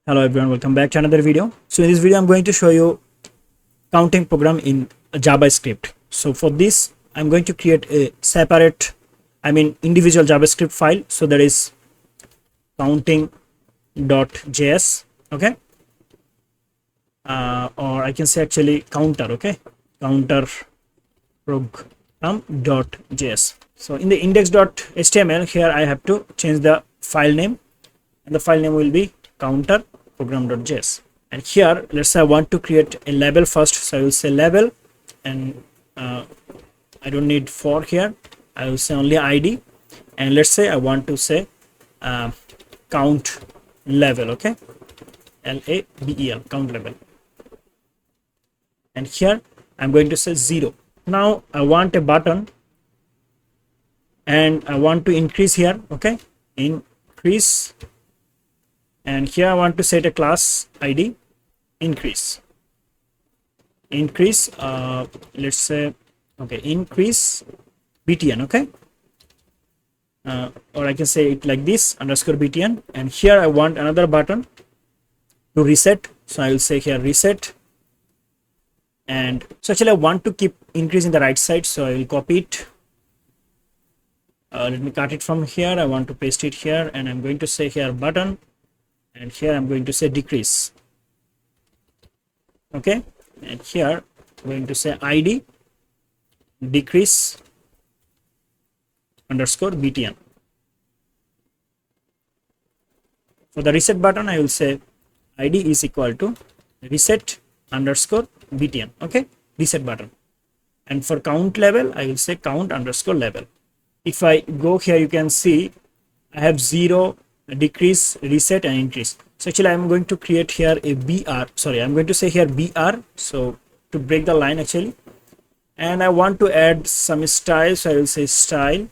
Hello everyone, welcome back to another video. So in this video I'm going to show you counting program in JavaScript. So for this I'm going to create a separate individual JavaScript file. So that is counting.js, okay, or I can say actually counter, okay, counter program.js. So in the index.html here I have to change the file name, and the file name will be counter program.js. And here let's say I want to create a label first, so I will say label, and I don't need for here, I will say only id, and let's say I want to say count level, okay, label, count level, and here I'm going to say 0. Now I want a button and I want to increase here, okay, increase, and here I want to set a class id increase, let's say, okay, increase btn, okay, or I can say it like this, underscore btn, and here I want another button to reset, so I will say here reset. And so actually I want to keep increasing the right side, so I will copy it, let me cut it from here, I want to paste it here, and I'm going to say here button, and here I'm going to say decrease, okay, and here I'm going to say id decrease underscore btn. For the reset button I will say id is equal to reset underscore btn, okay, reset button. And for count level I will say count underscore level. If I go here, you can see I have 0, decrease, reset, and increase. So actually I'm going to create here a br, sorry, I'm going to say here br, so to break the line actually, and I want to add some style, so I will say style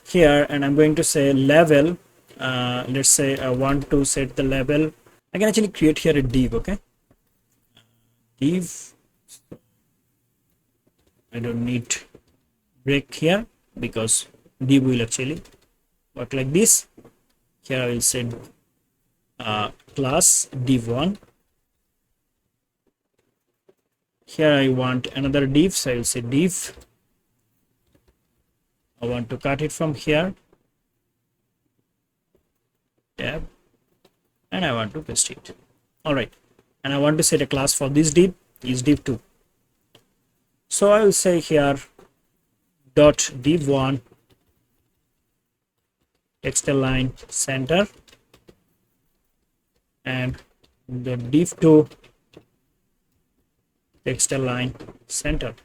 here, and I'm going to say level, let's say I want to set the level, I can actually create here a div, okay, div, I don't need break here because div will actually work like this. Here I will set class div1, here I want another div, so I will say div, I want to cut it from here, tab, and I want to paste it. All right, and I want to set a class for this div is div2, so I will say here dot div1 text align center, and the div2 text align center.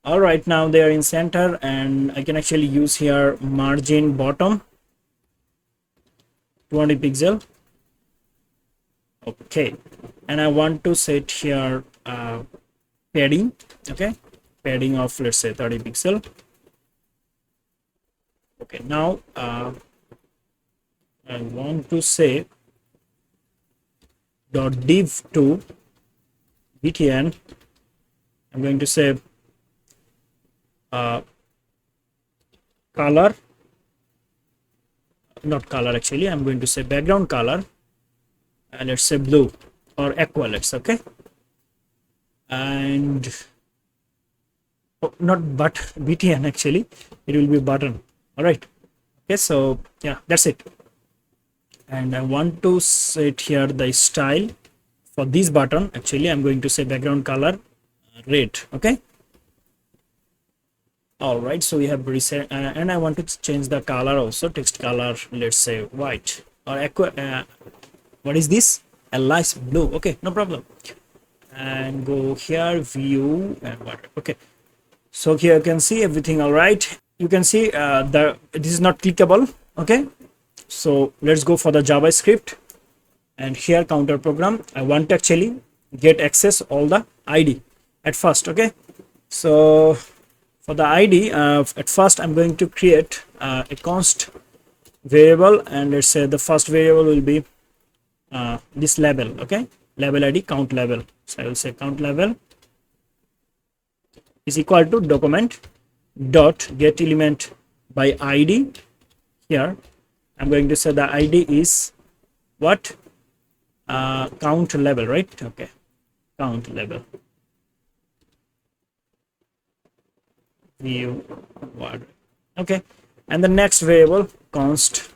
All right, now they are in center, and I can actually use here margin bottom 20 pixel, okay, and I want to set here padding, okay, padding of let's say 30 pixel. Okay, now I want to say dot div2 btn, I'm going to say color, not color actually, I'm going to say background color, and let's say blue or aqua, let's, okay, and not but btn actually, it will be button. All right, okay, so yeah, that's it. And I want to set here the style for this button, actually I'm going to say background color red, okay. All right, so we have reset, and I want to change the color also, text color, let's say white or aqua, what is this, a light blue, okay, no problem. And go here view and what, okay, so here you can see everything. All right, you can see this is not clickable, okay, so let's go for the JavaScript, and here counter program, I want to actually get access all the id at first, okay. So for the id, at first I'm going to create a const variable, and let's say the first variable will be this label, okay, label id count level, so I will say count level is equal to document dot get element by id. Here I'm going to say the id is what, count level, right? Okay, count level, view word. Okay, and the next variable const,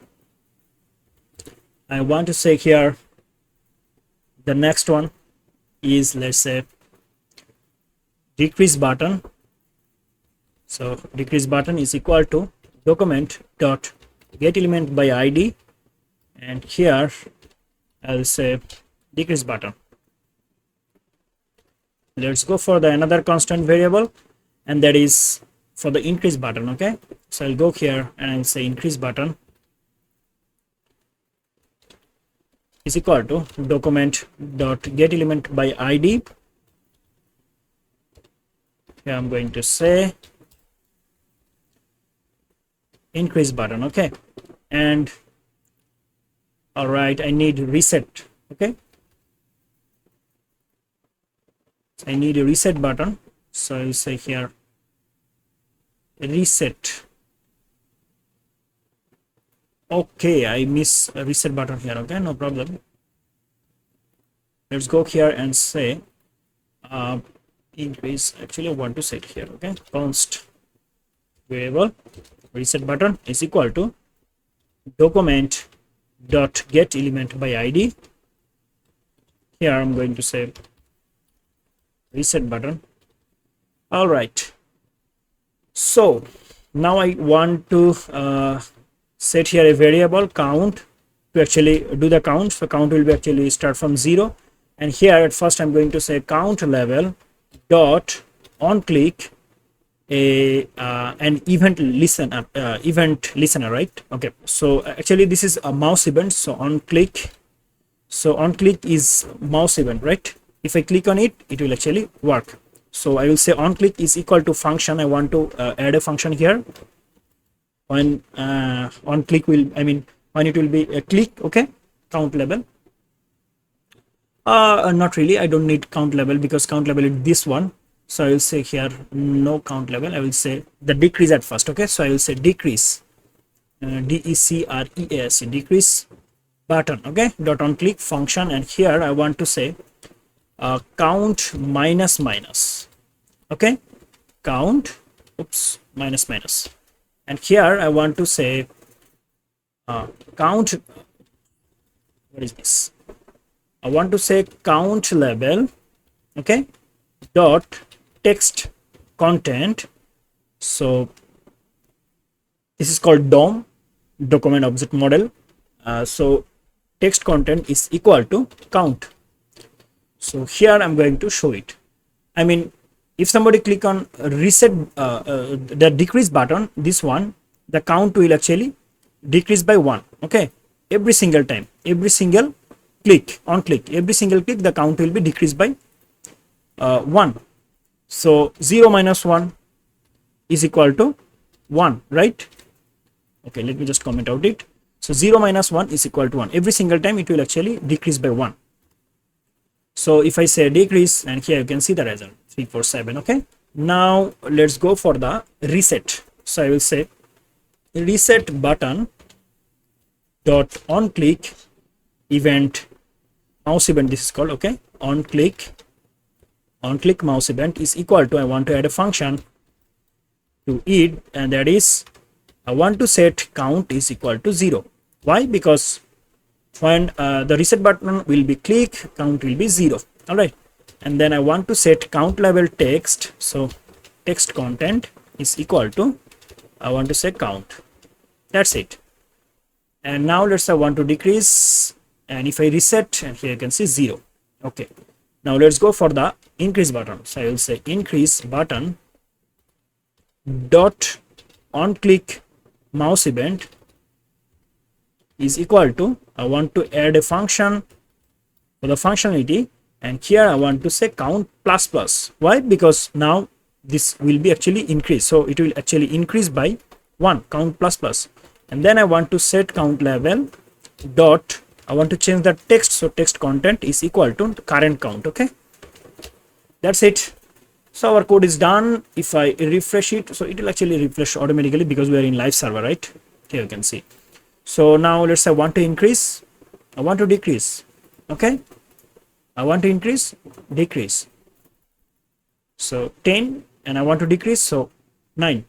I want to say here the next one is, let's say, decrease button. So decrease button is equal to document dot get element by id, and here I'll say decrease button. Let's go for the another constant variable, and that is for the increase button. Okay, so I'll go here and I'll say increase button is equal to document dot get element by id. Here I'm going to say increase button. Okay, and all right, I need reset. Okay, I need a reset button, so I'll say here reset. Okay, I miss a reset button here. Okay, no problem. Let's go here and say increase. Actually, I want to set here. Okay, const variable reset button is equal to document dot get element by id. Here I'm going to say reset button. All right, so now I want to set here a variable count to actually do the count. So count will be actually start from 0, and here at first I'm going to say count level dot on click a an event listener, right? Okay, so actually this is a mouse event. So on click is mouse event, right? If I click on it, it will actually work. So I will say on click is equal to function. I want to add a function here. When on click will, I mean when it will be a click. Okay, count level. Not really, I don't need count level because count level is this one. So I will say here no count level. I will say the decrease at first. Okay, so I will say decrease, decrease, decrease button. Okay, dot on click function, and here I want to say count minus minus. Okay, count, oops, minus minus, and here I want to say count. What is this? I want to say count level. Okay, dot text content. So this is called DOM, document object model. So text content is equal to count. So here I'm going to show it. I mean, if somebody click on reset the decrease button, this one, the count will actually decrease by 1. Okay, every single time, every single click, on click, every single click, the count will be decreased by 1. So 0 minus 1 is equal to 1, right? Okay, let me just comment out it. So 0 minus 1 is equal to 1. Every single time it will actually decrease by 1. So if I say decrease, and here you can see the result 347. Okay, now let's go for the reset. So I will say reset button dot on click event mouse event, this is called. Okay, on click mouse event is equal to, I want to add a function to it, and that is I want to set count is equal to 0. Why? Because when the reset button will be click, count will be 0. All right, and then I want to set count level text. So text content is equal to, I want to say count. That's it. And now let's say I want to decrease, and if I reset, and here you can see 0. Okay, now let's go for the increase button. So I will say increase button dot on click mouse event is equal to, I want to add a function for the functionality, and here I want to say count plus plus. Why? Because now this will be actually increased, so it will actually increase by 1, count plus plus. And then I want to set count level dot, I want to change the text, so text content is equal to current count. Okay, that's it. So our code is done. If I refresh it, so it will actually refresh automatically because we are in live server, right? Here you can see. So now let's say I want to increase, I want to decrease. Okay, I want to increase, decrease. So 10, and I want to decrease, so 9.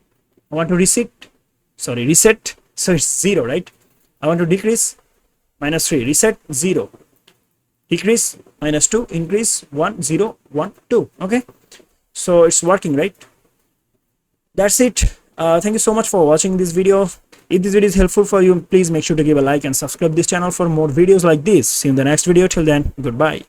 I want to reset, so it's 0, right? I want to decrease, -3, reset 0, decrease -2, increase 1, 0, 1, 2. Okay, so it's working, right? That's it. Thank you so much for watching this video. If this video is helpful for you, please make sure to give a like and subscribe this channel for more videos like this. See you in the next video. Till then, goodbye.